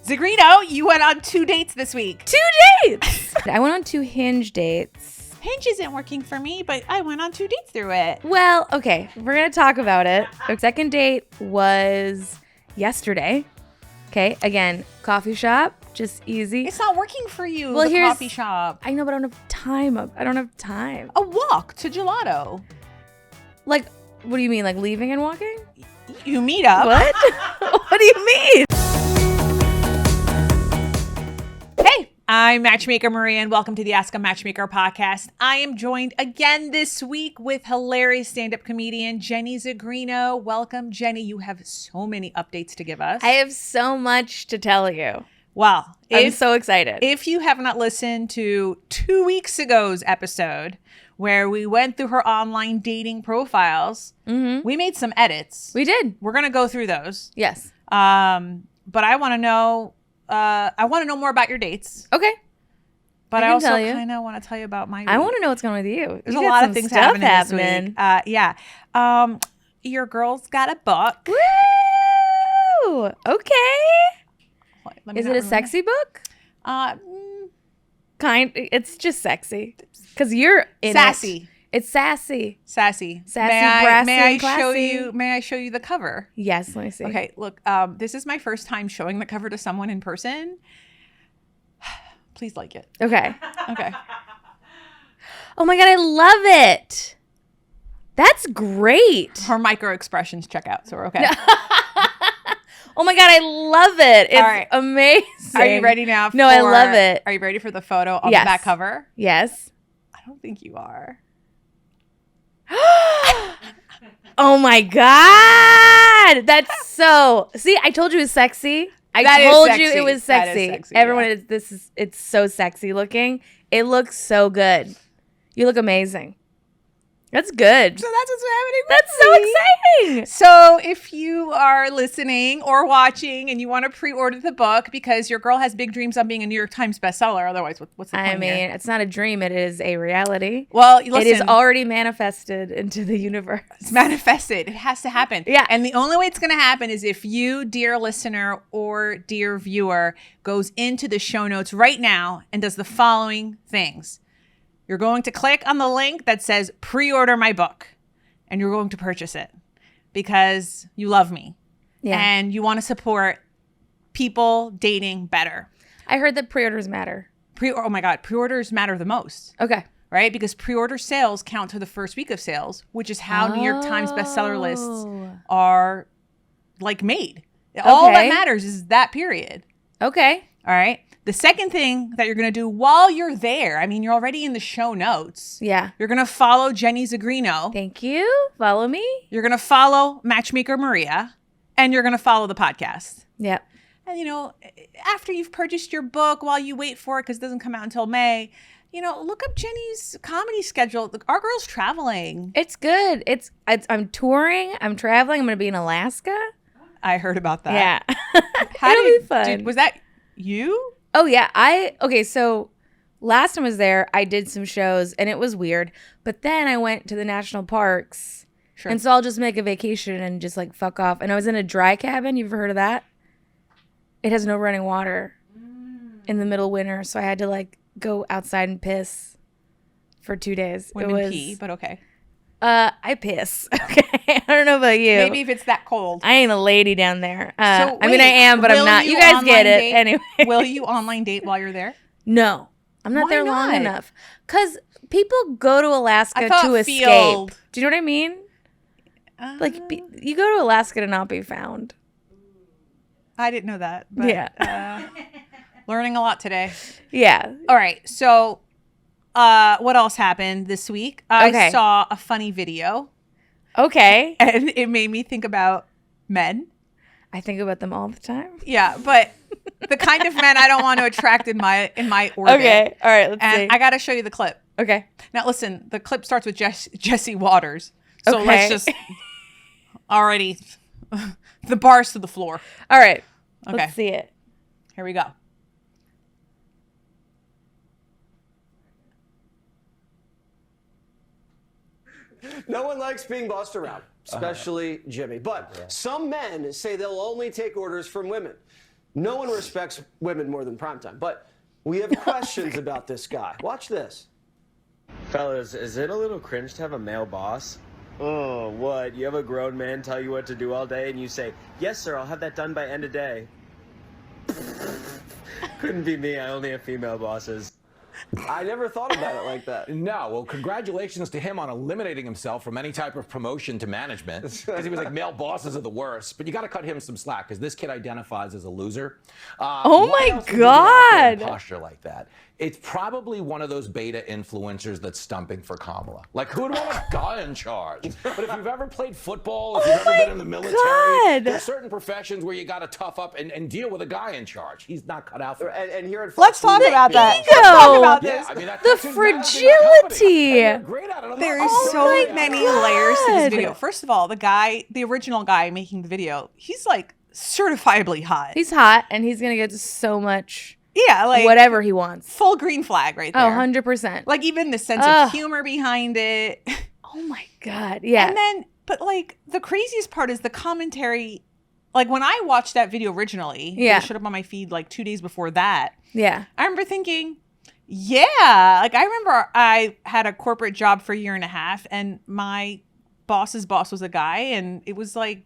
Zigrino, you went on 2 dates this week. 2 dates! I went on 2 Hinge dates. Hinge isn't working for me, but I went on 2 dates through it. Well, okay, we're going to talk about it. Our second date was yesterday. Okay, again, coffee shop, just easy. It's not working for you, Well, the coffee shop. I know, but I don't have time. I don't have time. A walk to gelato. Like, what do you mean? Like leaving and walking? You meet up. What? What do you mean? Hey, I'm Matchmaker Maria, and welcome to the Ask a Matchmaker podcast. I am joined again this week with hilarious stand-up comedian Jenny Zigrino. Welcome, Jenny. You have so many updates to give us. I have so much to tell you. Wow. I'm so excited. If you have not listened to 2 weeks ago's episode where we went through her online dating profiles, we made some edits. We did. We're going to go through those. Yes. But I want to know more about your dates. Okay. But I also kind of want to tell you about my week. I want to know what's going on with you. There's a lot of things happening this week. Yeah. Your girl's got a book. Woo! Okay. Is it a sexy book? It's just sexy. Because you're in sassy. It's sassy. Sassy. Brassy, may I classy. show you the cover? Yes, let me see. Okay, look, this is my first time showing the cover to someone in person. Please like it. Okay. Okay. Oh my God, I love it. That's great. Her micro expressions check out, so we're okay. Oh my God, I love it. It's all right. Amazing. Are you ready now? No, I love it. Are you ready for the photo on Yes. the back cover? Yes. I don't think you are. Oh my God. That's so. See, I told you it was sexy. That I is told sexy. you it was That is sexy. sexy, Everyone, yeah. it's so sexy looking. It looks so good. You look amazing. That's good. So that's what's happening. That's so exciting. So if you are listening or watching and you want to pre-order the book because your girl has big dreams on being a New York Times bestseller, otherwise, what's the point I mean, here? it's not a dream. It is a reality. Well, listen, it is already manifested into the universe. It's manifested. It has to happen. Yeah. And the only way it's going to happen is if you, dear listener or dear viewer, goes into the show notes right now and does the following things. You're going to click on the link that says pre-order my book, and you're going to purchase it because you love me and you want to support people dating better. I heard that pre-orders matter. Oh my God, pre-orders matter the most. Okay. Right? Because pre-order sales count to the first week of sales, which is how New York Times bestseller lists are like made. All that matters is that period. Okay. All right. The second thing that you're going to do while you're there, I mean, you're already in the show notes. Yeah. You're going to follow Jenny Zigrino. Thank you. Follow me. You're going to follow Matchmaker Maria. And you're going to follow the podcast. Yep. And, after you've purchased your book, while you wait for it, because it doesn't come out until May, look up Jenny's comedy schedule. Our girl's traveling. It's good. I'm touring. I'm traveling. I'm going to be in Alaska. I heard about that. Yeah. It'll be fun. Was that you? Oh, yeah. So last time I was there, I did some shows and it was weird. But then I went to the national parks. Sure. And so I'll just make a vacation and just like fuck off. And I was in a dry cabin. You've ever heard of that? It has no running water in the middle of winter. So I had to like go outside and piss for 2 days. Women pee, but okay. I piss. Okay. I don't know about you. Maybe if it's that cold. I ain't a lady down there. I am, but I'm not. You guys get it anyway. Will you online date while you're there? No. I'm not there long enough. Because people go to Alaska to escape. Do you know what I mean? You go to Alaska to not be found. I didn't know that. But, yeah. Learning a lot today. Yeah. All right. So what else happened this week? I saw a funny video. Okay. And it made me think about men. I think about them all the time. Yeah, but the kind of men I don't want to attract in my orbit. Okay. All right. Let's see. I got to show you the clip. Okay. Now listen, the clip starts with Jesse Waters. So let's just already the bars to the floor. All right. Okay. Let's see it. Here we go. No one likes being bossed around, especially Jimmy. But some men say they'll only take orders from women. No one respects women more than primetime. But we have questions about this guy. Watch this. Fellas, is it a little cringe to have a male boss? Oh, what? You have a grown man tell you what to do all day and you say, yes, sir, I'll have that done by end of day. Couldn't be me. I only have female bosses. I never thought about it like that. No, well, congratulations to him on eliminating himself from any type of promotion to management, because he was like, male bosses are the worst. But you got to cut him some slack, because this kid identifies as a loser. Oh Why my else would you get out there and God. posture like that? It's probably one of those beta influencers that's stumping for Kamala. Like, who'd want a guy in charge? But if you've ever played football, if you've ever been in the military, God. there's certain professions where you got to tough up and deal with a guy in charge. He's not cut out for it. And here at Let's Fox talk News, about that. ego. Let's talk about Yeah, this. I mean, The that's who's managing the fragility. company. And they're great at it. I'm There not- is Oh so my many God. layers to this God. video. First of all, the original guy making the video, he's like certifiably hot. He's hot, and he's gonna get so much yeah, like whatever he wants. full green flag right Oh, there. 100%. Like even the sense Ugh. of humor behind it. Oh my God. Yeah. And then, but like the craziest part is the commentary. Like when I watched that video originally, Yeah. it showed up on my feed like 2 days before that. yeah. I remember thinking, yeah, like I remember I had a corporate job for a year and a half, and my boss's boss was a guy, and it was like,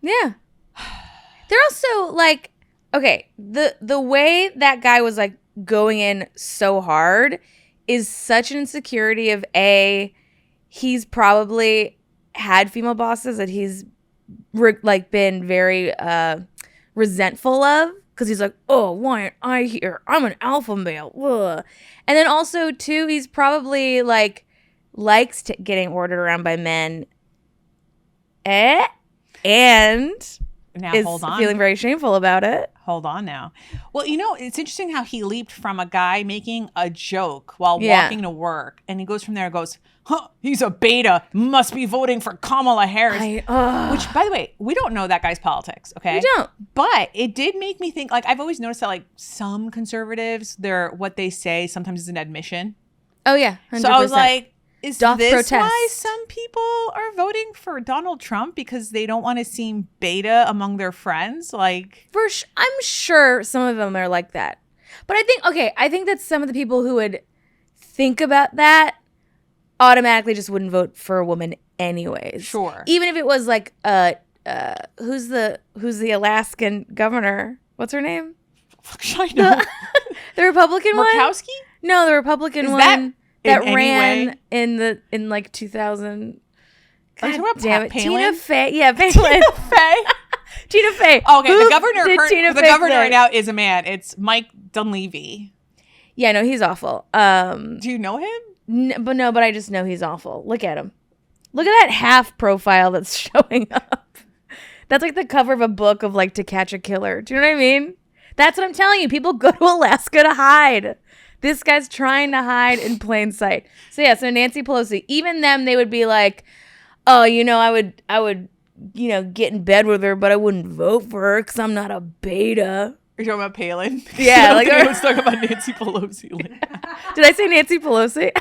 Yeah. They're also like, okay, the way that guy was like going in so hard is such an insecurity of he's probably had female bosses that he's like been very resentful of, because he's like, oh, why aren't I here? I'm an alpha male. Ugh. And then also too, he's probably like likes getting ordered around by men. And now is hold on. feeling very shameful about it. Hold on now. Well, you know, it's interesting how he leaped from a guy making a joke while Yeah. walking to work, and he goes from there and goes, huh, he's a beta, must be voting for Kamala Harris. Which, by the way, we don't know that guy's politics, okay? We don't. But it did make me think, like, I've always noticed that, like, some conservatives, what they say sometimes is an admission. Oh yeah, 100%. So I was like, is Doth this protest. why some people are voting for Donald Trump, because they don't want to seem beta among their friends? Like, I'm sure some of them are like that. But I think that some of the people who would think about that automatically just wouldn't vote for a woman anyways. Sure. Even if it was like who's the Alaskan governor? What's her name? I know. The Republican one? Murkowski? No, the Republican Is one that that in any ran way? in like 2000. Are you talking about Damn it. Palin? Tina Fey. Yeah, Palin. Faye? Tina Fey. Okay, Who the governor. did Tina The Fey governor play? right now is a man. It's Mike Dunleavy. Yeah, no, he's awful. Do you know him? But I just know he's awful. Look at him. Look at that half profile that's showing up. That's like the cover of a book of like To Catch a Killer. Do you know what I mean? That's what I'm telling you. People go to Alaska to hide. This guy's trying to hide in plain sight. So yeah, so Nancy Pelosi, even them, they would be like, oh, I would, get in bed with her, but I wouldn't vote for her because I'm not a beta. Are you talking about Palin? Yeah, like let's talk about Nancy Pelosi. Did I say Nancy Pelosi?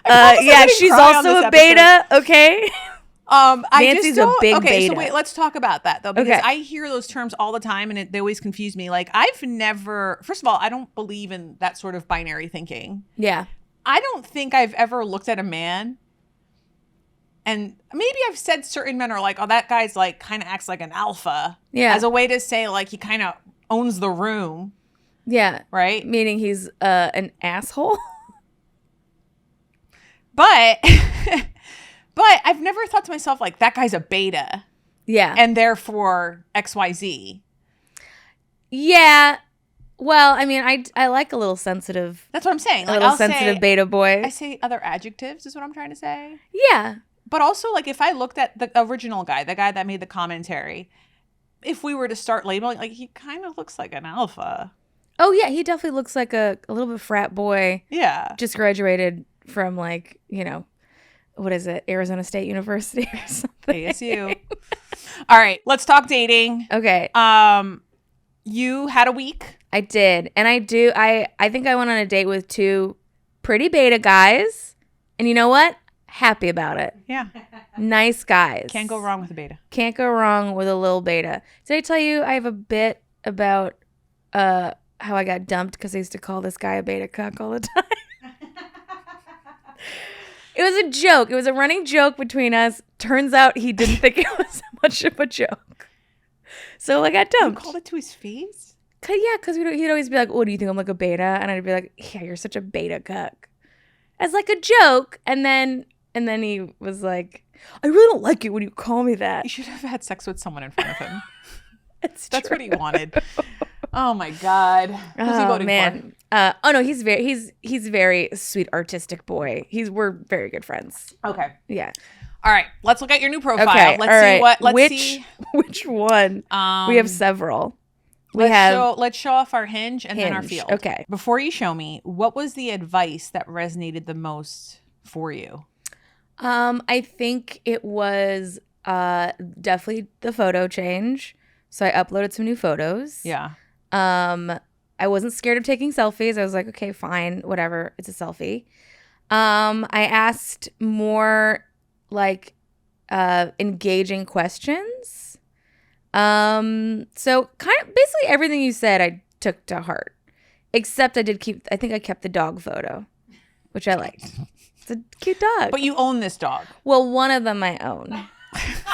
promise I Yeah, didn't she's cry on also this a beta. Okay. I Nancy's just a don't, big okay, so beta. wait, let's talk about that though, because Okay. I hear those terms all the time, and they always confuse me. Like, I've never, first of all, I don't believe in that sort of binary thinking. Yeah. I don't think I've ever looked at a man, and maybe I've said certain men are like, oh, that guy's like kind of acts like an alpha. Yeah. As a way to say like he kind of owns the room, Yeah. right? Meaning he's an asshole. But but I've never thought to myself like that guy's a beta Yeah. and therefore XYZ. Yeah. Well, I mean, I like a little sensitive, That's what I'm saying. a Like, little I'll sensitive say, beta boy. I say other adjectives is what I'm trying to say. Yeah. But also, like, if I looked at the original guy, the guy that made the commentary, if we were to start labeling, like, he kind of looks like an alpha. Oh yeah, he definitely looks like a little bit frat boy. Yeah. Just graduated from like, what is it? Arizona State University or something. ASU. All right, let's talk dating. Okay. You had a week. I did. And I think I went on a date with two pretty beta guys. And you know what? happy about it. Yeah. Nice guys. Can't go wrong with a beta. Can't go wrong with a little beta. Did I tell you I have a bit about how I got dumped because I used to call this guy a beta cuck all the time? It was a joke. It was a running joke between us. Turns out he didn't think it was much of a joke. So I got dumped. You called it to his face? Because he'd always be like, "Oh, do you think I'm like a beta?" And I'd be like, "Yeah, you're such a beta cuck," as like a joke. And then he was like, "I really don't like it when you call me that." You should have had sex with someone in front of him. That's That's true. what he wanted. Oh my God. Who's he voting for? Oh no, he's very sweet, artistic boy. We're very good friends. Okay. Yeah. All right. Let's look at your new profile. Okay. Let's see. Which one? We have several. Let's show off our Hinge and then our Hinge. Field. Okay. Before you show me, what was the advice that resonated the most for you? I think it was definitely the photo change. So I uploaded some new photos. Yeah. I wasn't scared of taking selfies. I was like, okay, fine, whatever. It's a selfie. I asked more like engaging questions. So kind of basically everything you said I took to heart. Except I think I kept the dog photo, which I liked. It's a cute dog. But you own this dog. Well, one of them I own.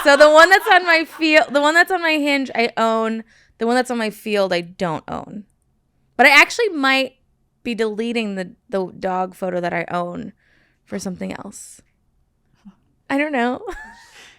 So the one that's on my the one that's on my Hinge, I own. The one that's on my Field, I don't own. But I actually might be deleting the dog photo that I own for something else. I don't know.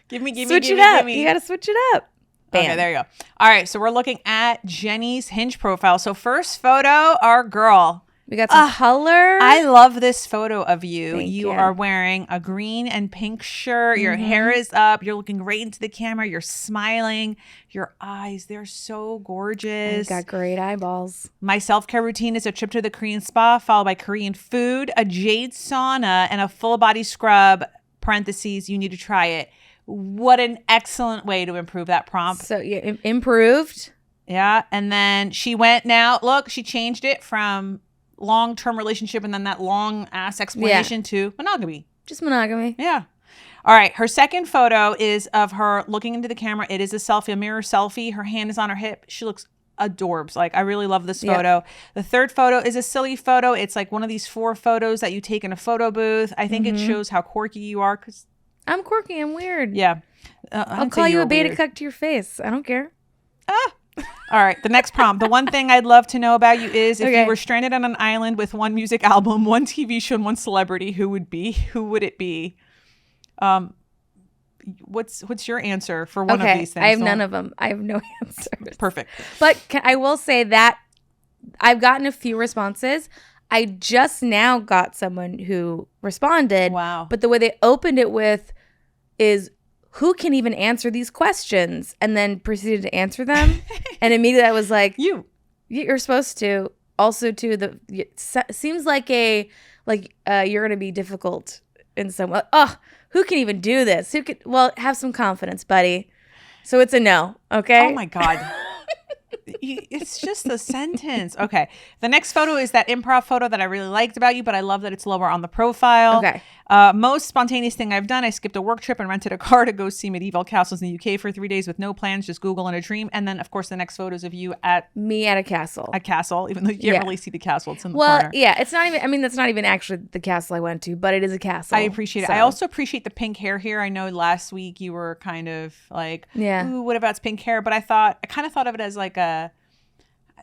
Switch it up. You got to switch it up. Bam. Okay, there you go. All right, so we're looking at Jenny's Hinge profile. So first photo, our girl. We got some color. I love this photo of you. Thank you. You are wearing a green and pink shirt. Your hair is up. You're looking great into the camera. You're smiling. Your eyes, they're so gorgeous. Got great eyeballs. My self-care routine is a trip to the Korean spa, followed by Korean food, a jade sauna, and a full body scrub, parentheses, you need to try it. What an excellent way to improve that prompt. So yeah, improved. Yeah. And then she changed it from long-term relationship and then that long-ass explanation to monogamy. Just monogamy. Yeah. All right. Her second photo is of her looking into the camera. It is a selfie, a mirror selfie. Her hand is on her hip. She looks adorbs. Like, I really love this photo. Yeah. The third photo is a silly photo. It's like one of these 4 photos that you take in a photo booth. I think it shows how quirky you are. Cause I'm quirky. I'm weird. yeah. I'll call you a beta cuck to your face. I don't care. All right, the next prompt. The one thing I'd love to know about you is if Okay. you were stranded on an island with one music album, one TV show, and one celebrity, who would it be? What's your answer for one of these things? I have none of them. I have no answers. Perfect. But I will say that I've gotten a few responses. I just now got someone who responded. Wow. But the way they opened it with is, who can even answer these questions? And then proceeded to answer them. And immediately I was like, you're supposed to. Also, too, seems like you're going to be difficult in some way. Oh, who can even do this? Who could? Well, have some confidence, buddy. So it's a no. Okay. Oh my God. It's just a sentence. Okay. The next photo is that improv photo that I really liked about you, but I love that it's lower on the profile. Okay. Most spontaneous thing I've done, I skipped a work trip and rented a car to go see medieval castles in the UK for 3 days with no plans, just Google and a dream. And then, of course, the next photos of you at me at a castle. A castle, even though you can't really see the castle. It's in the well, corner. yeah, it's not even, I mean, that's not even actually the castle I went to, but it is a castle. I appreciate it. I also appreciate the pink hair here. I know last week you were kind of like, ooh, what about pink hair? But I kind of thought of it as like a,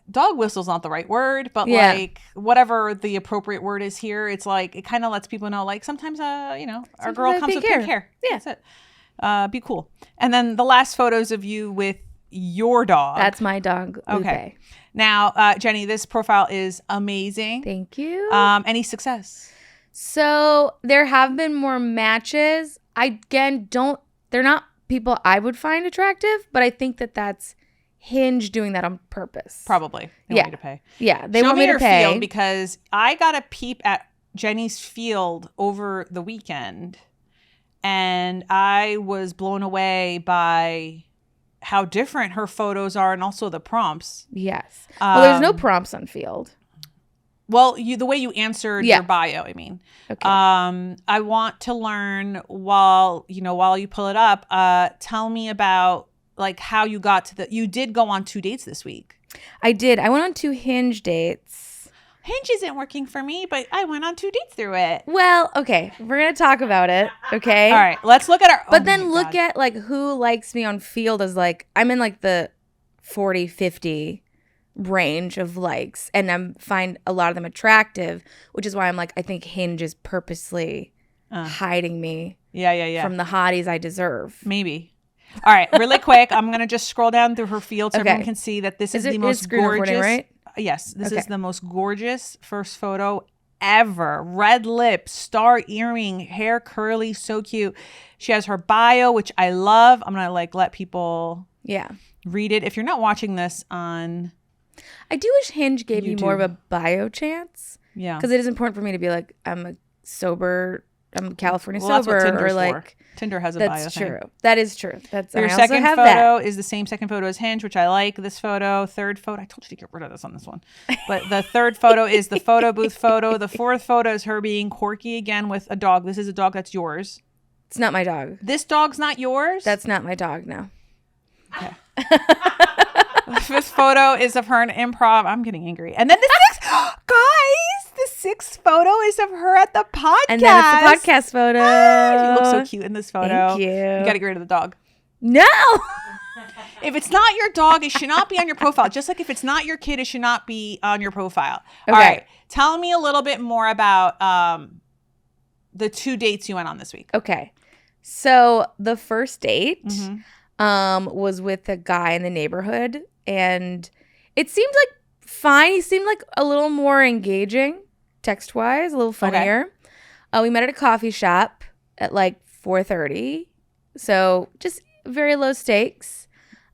dog whistle's not the right word, but like whatever the appropriate word is here, it's like, it kind of lets people know, like, sometimes, our girl comes with pink hair. Yeah. That's it. Be cool. And then the last photos of you with your dog. That's my dog, Lupe. Okay. Now, Jenny, this profile is amazing. Thank you. Any success? So there have been more matches. They're not people I would find attractive, but I think that's Hinge doing that on purpose. Probably. They want me to pay. Yeah, they want me to pay. Field, because I got a peep at Jenny's Field over the weekend, and I was blown away by how different her photos are and also the prompts. Yes. Well, there's no prompts on Field. Well, the way you answered Yeah. your bio, I mean. Okay. I want to learn while you pull it up, tell me about like how you got to you did go on 2 dates this week. I did. I went on 2 Hinge dates. Hinge isn't working for me, but I went on 2 dates through it. Well, okay. We're going to talk about it. Okay. All right. Let's look at our. But then look at like who likes me on Field as like, I'm in like the 40, 50 range of likes, and I find a lot of them attractive, which is why I'm like, I think Hinge is purposely hiding me from the hotties I deserve. Maybe. All right, really quick, I'm going to just scroll down through her field so everyone can see that this is the most screen gorgeous. recording, right? Yes, this is the most gorgeous first photo ever. Red lips, star earring, hair curly, so cute. She has her bio, which I love. I'm going to like let people read it. If you're not watching this on I do wish Hinge gave me more of a bio chance. Yeah. Because it is important for me to be like, I'm California Well, sober. that's what Tinder's or like, for. Tinder has a bio that's thing. true. That is true. Your second photo is the same second photo as Hinge, which I like. This photo, third photo. I told you to get rid of this on this one. But the third photo is the photo booth photo. The fourth photo is her being quirky again with a dog. This is a dog that's yours. It's not my dog. This dog's not yours? That's not my dog, no. Okay. This photo is of her in improv. I'm getting angry. And then the sixth photo is of her at the podcast. And then it's the podcast photo. She looks so cute in this photo. Thank you. You got to get rid of the dog. No. If it's not your dog, it should not be on your profile. Just like if it's not your kid, it should not be on your profile. Okay. All right. Tell me a little bit more about the 2 dates you went on this week. Okay. So the first date was with a guy in the neighborhood, and it seemed like fine. He seemed like a little more engaging text-wise, a little funnier. Okay. We met at a coffee shop at like 4:30. So just very low stakes.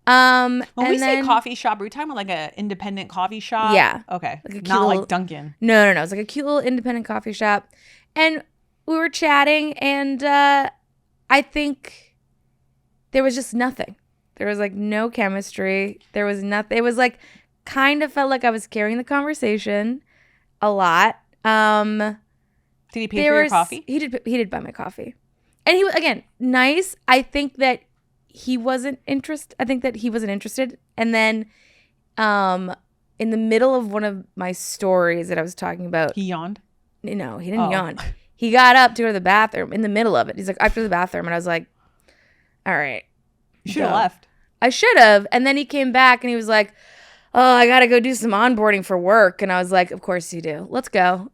When we say coffee shop, are we talking about like an independent coffee shop? Yeah. Okay. Like not like Dunkin'. No. It was like a cute little independent coffee shop. And we were chatting, and I think there was just nothing. There was like no chemistry. There was nothing. It was like kind of felt like I was carrying the conversation a lot. Did he pay for your coffee? He did buy my coffee. And he was, again, nice. I think that he wasn't interested. And then in the middle of one of my stories that I was talking about. He yawned? No, he didn't yawn. He got up to go to the bathroom in the middle of it. He's like, after the bathroom. And I was like, all right. You should have left. I should have. And then he came back and he was like, oh, I got to go do some onboarding for work. And I was like, of course you do. Let's go.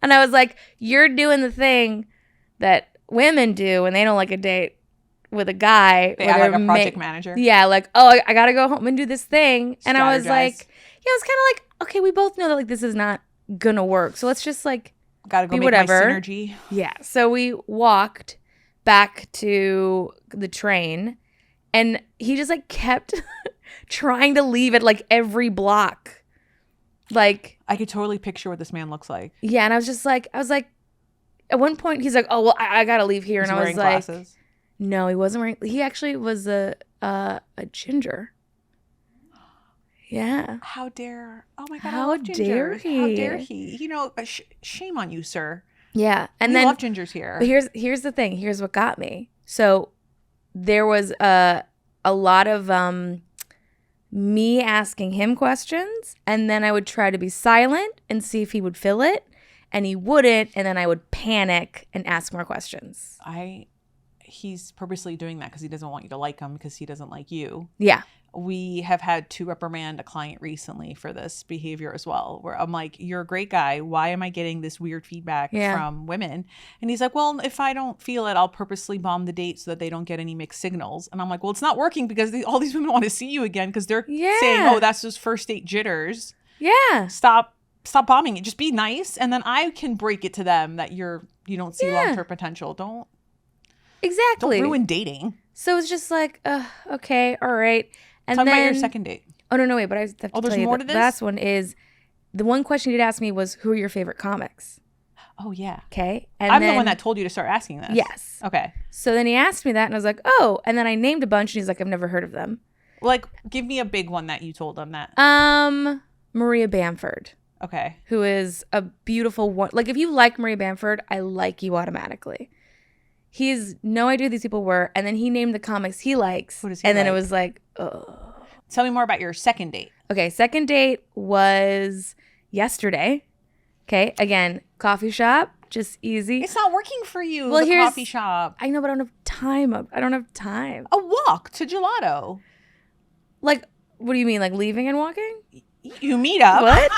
And I was like, you're doing the thing that women do when they don't like a date with a guy. They act like a project manager. Yeah, like, oh, I got to go home and do this thing. And I was like, yeah, I was kind of like, okay, we both know that like this is not going to work. So let's just like gotta go make whatever. my synergy. Yeah. So we walked back to the train, and he just like kept trying to leave at like every block. Like, I could totally picture what this man looks like. Yeah, and I was like, at one point he's like, oh well, I gotta leave here, and I was like, glasses. No, he wasn't wearing. He actually was a ginger. Yeah. How dare? Oh my god! How I love dare gingers. he? How dare he? You know, shame on you, sir. Yeah, and we then love gingers here. But here's the thing. Here's what got me. So there was a lot of me asking him questions, and then I would try to be silent and see if he would fill it, and he wouldn't, and then I would panic and ask more questions. He's purposely doing that because he doesn't want you to like him because he doesn't like you. Yeah. We have had to reprimand a client recently for this behavior as well, where I'm like, you're a great guy. Why am I getting this weird feedback from women? And he's like, well, if I don't feel it, I'll purposely bomb the date so that they don't get any mixed signals. And I'm like, well, it's not working because all these women want to see you again because they're saying, oh, that's just first date jitters. Yeah. Stop bombing it. Just be nice. And then I can break it to them that you don't see long-term potential. Don't ruin dating. So it's just like, okay, all right. And Tell me then, about your second date. Oh, no, wait. But I have to there's tell you more to this? The last one is, the one question he did ask me was, who are your favorite comics? Oh, yeah. Okay. And I'm the one that told you to start asking this. Yes. Okay. So then he asked me that, and I was like, oh. And then I named a bunch, and he's like, I've never heard of them. Like, give me a big one that you told him that. Maria Bamford. Okay. who is a beautiful one. Like, if you like Marie Bamford, I like you automatically. He has no idea who these people were, and then he named the comics he likes. Who does he and then it like? was like, oh. Tell me more about your second date. Okay, second date was yesterday. Okay, again, coffee shop, just easy. It's not working for you, Well, the here's- coffee shop. I know, but I don't have time. I don't have time. A walk to gelato. Like, what do you mean? Like leaving and walking? You meet up. What?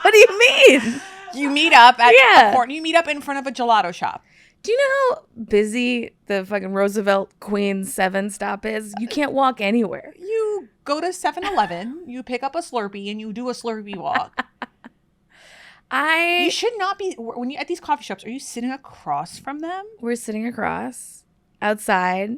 What do you mean? You meet up at Yeah. a court. You meet up in front of a gelato shop. Do you know how busy the fucking Roosevelt Queen 7 stop is? You can't walk anywhere. You go to 7-Eleven, you pick up a Slurpee, and you do a Slurpee walk. You should not be, when you at these coffee shops, are you sitting across from them? We're sitting across outside.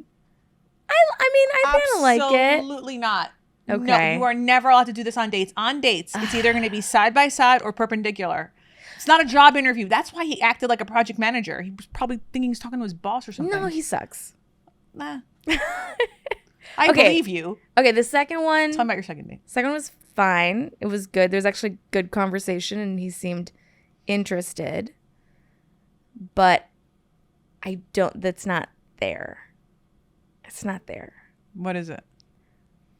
I mean, I kind of like it. Absolutely not. No, Okay. you are never allowed to do this on dates. On dates, it's either going to be side by side or perpendicular. It's not a job interview. That's why he acted like a project manager. He was probably thinking he's talking to his boss or something. No, he sucks. Nah. I Okay. believe you. Okay, the second one. Tell me about your second date. Second one was fine. It was good. There's actually good conversation, and he seemed interested. But that's not there. It's not there. What is it?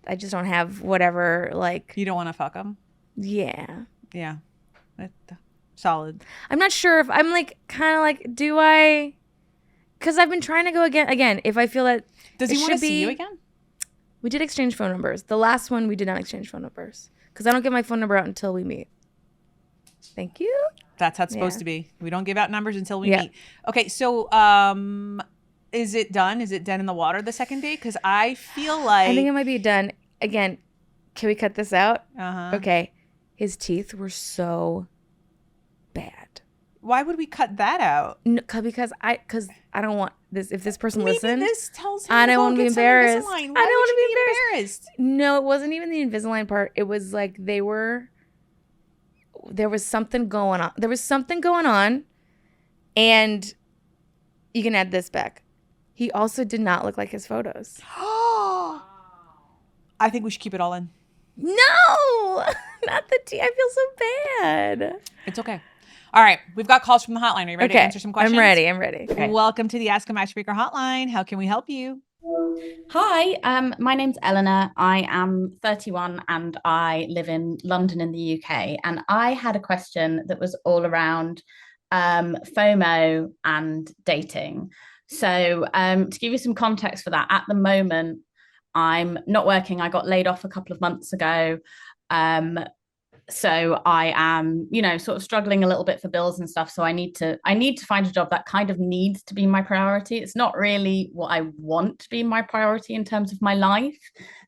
I just don't have whatever, like, You don't want to fuck him? yeah. Yeah. Solid. I'm not sure if I'm like, kind of like, do I? Because I've been trying to go again. If I feel that Does it he want to should see you be- again? We did exchange phone numbers. The last one, we did not exchange phone numbers. Because I don't get my phone number out until we meet. Thank you. That's how it's supposed Yeah. to be. We don't give out numbers until we Yeah. meet. Okay, so is it done? Is it dead in the water the second date? Because I feel like I think it might be done. Again, can we cut this out? Uh-huh. Okay. His teeth were so bad. Why would we cut that out? No, because I don't want this. If this person Maybe listened, this tells him I to don't go want to be get some embarrassed. Invisalign. I don't Why would want to you be embarrassed. No, it wasn't even the Invisalign part. It was like there was something going on. There was something going on, and you can add this back. He also did not look like his photos. I think we should keep it all in. No, not the teeth. I feel so bad. It's okay. All right, we've got calls from the hotline. Are you ready to answer some questions? I'm ready. Okay. Welcome to the Ask a Matchmaker hotline. How can we help you? Hi, my name's Eleanor. I am 31 and I live in London in the UK. And I had a question that was all around FOMO and dating. So to give you some context for that, at the moment, I'm not working. I got laid off a couple of months ago. So I am, sort of struggling a little bit for bills and stuff. So I need to find a job that kind of needs to be my priority. It's not really what I want to be my priority in terms of my life,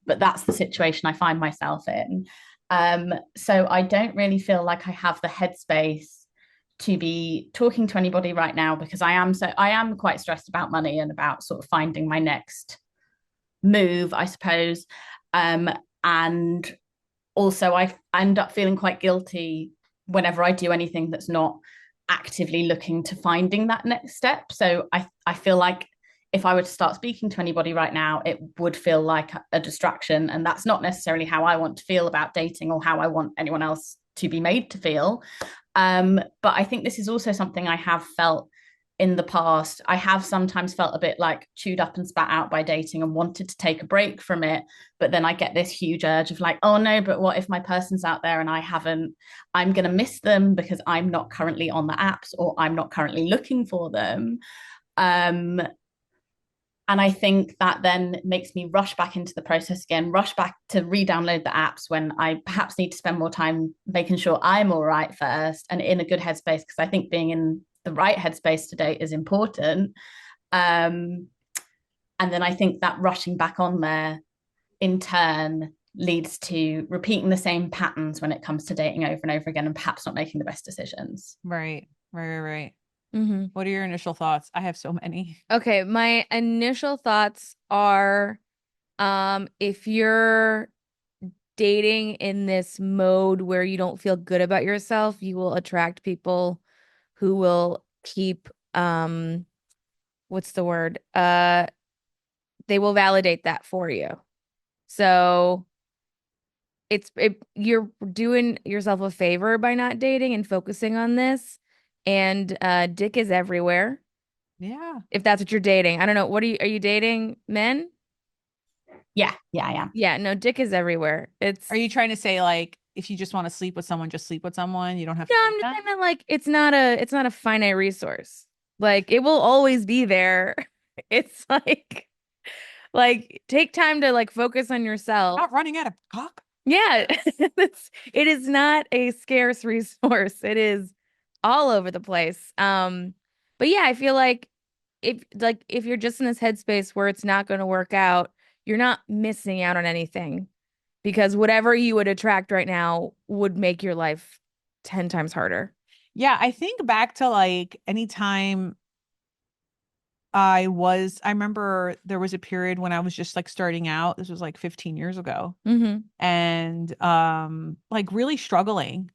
but that's the situation I find myself in. So I don't really feel like I have the headspace to be talking to anybody right now because I am quite stressed about money and about sort of finding my next move, I suppose. And also, I end up feeling quite guilty whenever I do anything that's not actively looking to finding that next step. So I feel like if I were to start speaking to anybody right now, it would feel like a distraction. And that's not necessarily how I want to feel about dating or how I want anyone else to be made to feel. But I think this is also something I have felt in the past. I have sometimes felt a bit like chewed up and spat out by dating and wanted to take a break from it. But then I get this huge urge of like, oh no, but what if my person's out there and I haven't, I'm going to miss them because I'm not currently on the apps or I'm not currently looking for them. And I think that then makes me rush back into the process again, rush back to re-download the apps when I perhaps need to spend more time making sure I'm all right first and in a good headspace, because I think being in the right headspace to date is important. And then I think that rushing back on there in turn leads to repeating the same patterns when it comes to dating over and over again and perhaps not making the best decisions. Right. Mm-hmm. What are your initial thoughts? I have so many. Okay, my initial thoughts are if you're dating in this mode where you don't feel good about yourself, you will attract people who will keep what's the word? They will validate that for you. So you're doing yourself a favor by not dating and focusing on this. And dick is everywhere. Yeah. If that's what you're dating. I don't know. Are you dating men? Yeah, I am. Yeah, no, dick is everywhere. Are you trying to say like if you just want to sleep with someone, just sleep with someone? You don't have to No, date I'm just them? saying that like it's not a finite resource. Like it will always be there. It's like take time to like focus on yourself. Not running out of cock. Yeah. It is not a scarce resource. It is all over the place. But yeah, I feel like if you're just in this headspace where it's not going to work out, you're not missing out on anything because whatever you would attract right now would make your life 10 times harder. Yeah, I think back to like anytime I remember there was a period when I was just like starting out. This was like 15 years ago. Mm-hmm. And like really struggling.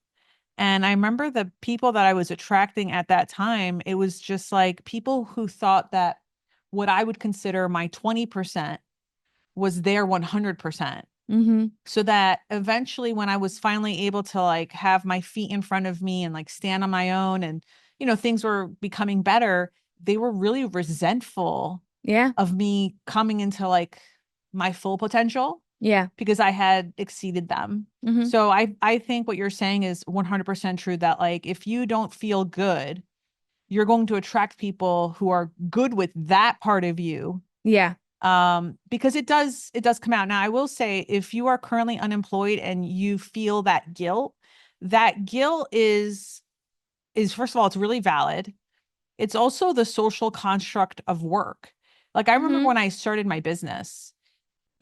And I remember the people that I was attracting at that time, it was just like people who thought that what I would consider my 20% was their 100%. Mm-hmm. So that eventually when I was finally able to like have my feet in front of me and like stand on my own and, things were becoming better, they were really resentful Yeah. of me coming into like my full potential. Yeah. Because I had exceeded them. Mm-hmm. So I think what you're saying is 100% true that like if you don't feel good, you're going to attract people who are good with that part of you. Yeah. Because it does come out. Now I will say if you are currently unemployed and you feel that guilt is first of all, it's really valid. It's also the social construct of work. Like I remember Mm-hmm. when I started my business,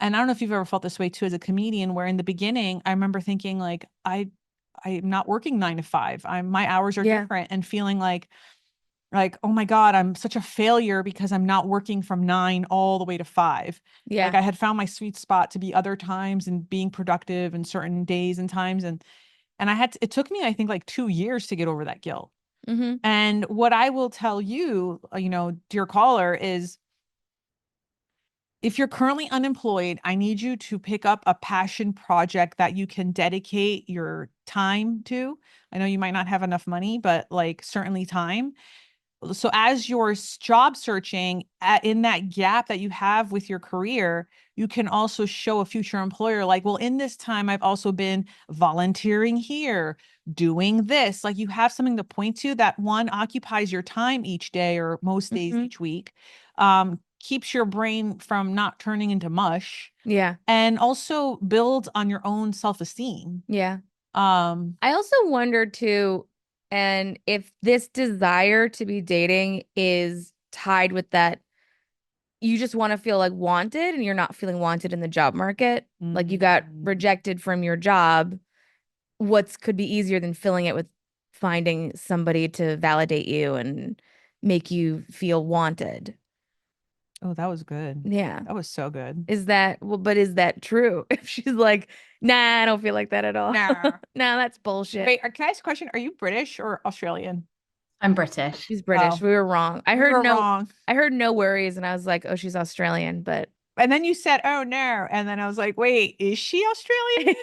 and I don't know if you've ever felt this way too as a comedian, where in the beginning, I remember thinking like, I'm not working 9 to 5. My hours are different and feeling like, oh my God, I'm such a failure because I'm not working from 9 all the way to 5. Yeah. Like I had found my sweet spot to be other times and being productive in certain days and times. And it took me, I think like 2 years to get over that guilt. Mm-hmm. And what I will tell you, dear caller, is if you're currently unemployed, I need you to pick up a passion project that you can dedicate your time to. I know you might not have enough money, but like certainly time. So as you're job searching in that gap that you have with your career, you can also show a future employer like, well, in this time, I've also been volunteering here, doing this. Like you have something to point to that one occupies your time each day or most days Mm-hmm. each week. Keeps your brain from not turning into mush. Yeah. And also builds on your own self-esteem. Yeah. I also wonder too, and if this desire to be dating is tied with that, you just want to feel like wanted and you're not feeling wanted in the job market. Like you got rejected from your job. What could be easier than filling it with finding somebody to validate you and make you feel wanted? Oh, that was good. Yeah. That was so good. Is that true? If she's like, nah, I don't feel like that at all. Nah. No, that's bullshit. Wait, can I ask a question? Are you British or Australian? I'm British. She's British. Oh. We were wrong. I heard wrong. I heard no worries and I was like, oh, she's Australian, but And then you said, oh no. And then I was like, wait, is she Australian?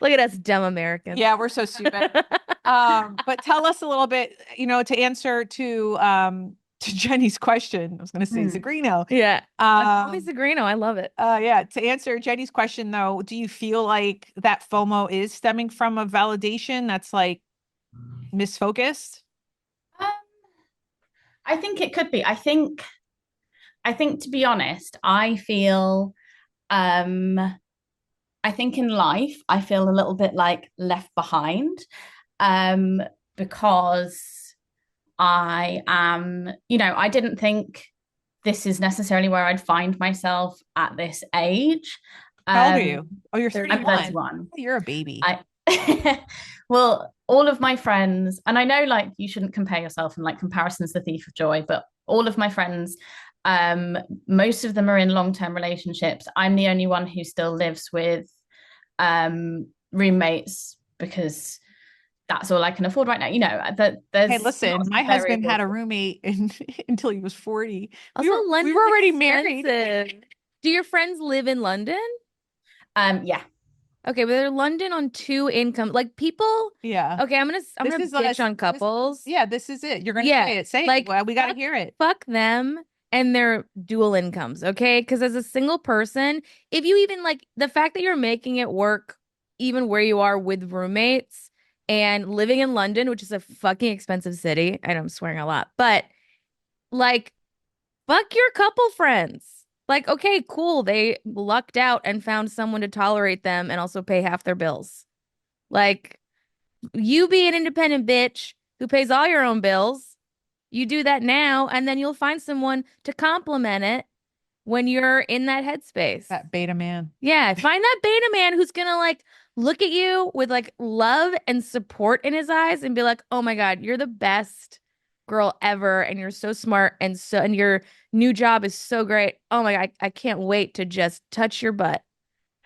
look at us dumb Americans. Yeah, we're so stupid. But tell us a little bit, to answer to Jenny's question. I was going to say Zigrino. Yeah. Call me Zigrino. I love it. Yeah. To answer Jenny's question though, do you feel like that FOMO is stemming from a validation that's like misfocused? I think it could be. I think to be honest, I feel I think in life I feel a little bit like left behind because I am, I didn't think this is necessarily where I'd find myself at this age. How old are you? Oh, you're 31. I'm 31. You're a baby. Well, all of my friends, and I know like you shouldn't compare yourself and like comparison's the thief of joy, but all of my friends, most of them are in long-term relationships. I'm the only one who still lives with roommates because that's all I can afford right now. Hey, listen, my husband had a roommate until he was 40. Also, we were already married. Do your friends live in London? Yeah. Okay, but they're London on 2 income. Like people. Yeah. Okay, I'm gonna bitch on couples. This is it. You're gonna say it. Say it. Well, we gotta hear it. Fuck them and their dual incomes. Okay, because as a single person, if you even like the fact that you're making it work, even where you are with roommates and living in London, which is a fucking expensive city. I know I'm swearing a lot, but like, fuck your couple friends. Like, okay, cool. They lucked out and found someone to tolerate them and also pay half their bills. Like, you be an independent bitch who pays all your own bills. You do that now, and then you'll find someone to complement it when you're in that headspace. That beta man. Yeah, find that beta man who's gonna like look at you with like love and support in his eyes and be like, "Oh my God, you're the best girl ever, and you're so smart, and your new job is so great. Oh my God, I can't wait to just touch your butt."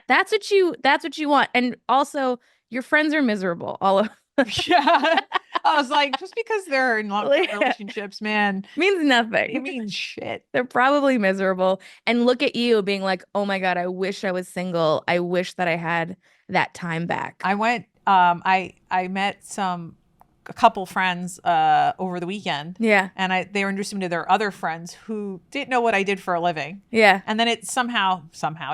That's what you want. And also, your friends are miserable. All of Yeah. I was like, just because they're in long relationships, man, means nothing. It means shit. They're probably miserable. And look at you being like, oh my God, I wish I was single. I wish that I had that time back. I went, I met a couple friends over the weekend. Yeah. And they were introducing me to their other friends who didn't know what I did for a living. Yeah. And then it somehow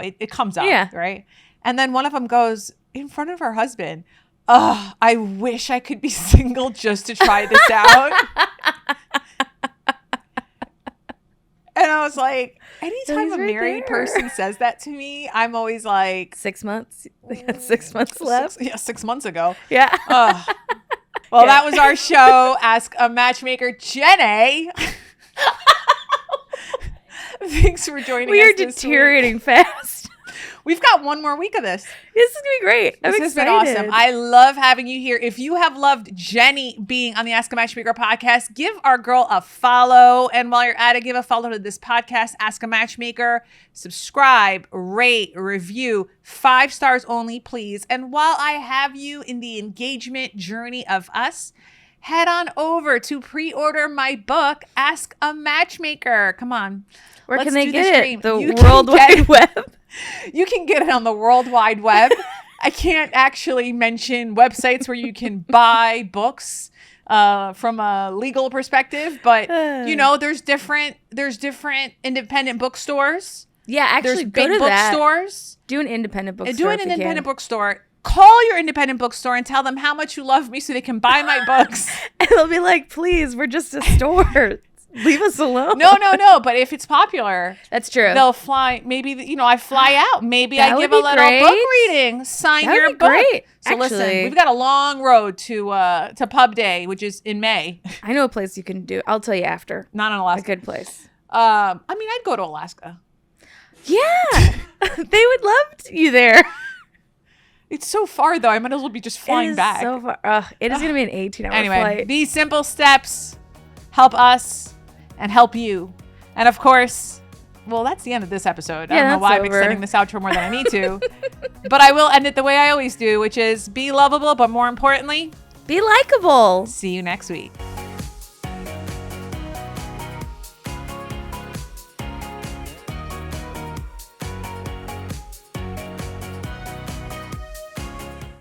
it comes up, yeah. right? And then one of them goes in front of her husband, "Oh, I wish I could be single just to try this out." And I was like, anytime a married person says that to me, I'm always like, 6 months? They had 6 months left? 6 months ago. Yeah. Well, that was our show. Ask a Matchmaker. Jenny. Thanks for joining us. We are deteriorating fast. We've got one more week of this. This is going to be great. I'm excited. This has been awesome. I love having you here. If you have loved Jenny being on the Ask a Matchmaker podcast, give our girl a follow. And while you're at it, give a follow to this podcast, Ask a Matchmaker. Subscribe, rate, review. 5 stars only, please. And while I have you in the engagement journey of us, head on over to pre-order my book, Ask a Matchmaker. Come on. Where can they get it? The World Wide Web? You can get it on the World Wide Web. I can't actually mention websites where you can buy books from a legal perspective, but you know, there's different independent bookstores. Yeah, actually, there's big bookstores. Do an independent bookstore. Do an independent bookstore. Call your independent bookstore and tell them how much you love me so they can buy my books. And they'll be like, "Please, we're just a store. Leave us alone." No. But if it's popular, that's true. They'll fly. Maybe, I fly out. Maybe I give a little book reading. Sign your book. Great. So listen, we've got a long road to Pub Day, which is in May. I know a place you can do. I'll tell you after. Not in Alaska. A good place. I mean, I'd go to Alaska. Yeah, they would love you there. It's so far, though. I might as well be just flying back. So far. It is going to be an 18-hour flight. These simple steps help us and help you. And of course, well, that's the end of this episode. I don't know why I'm extending this outro more than I need to. But I will end it the way I always do, which is be lovable, but more importantly, be likable. See you next week.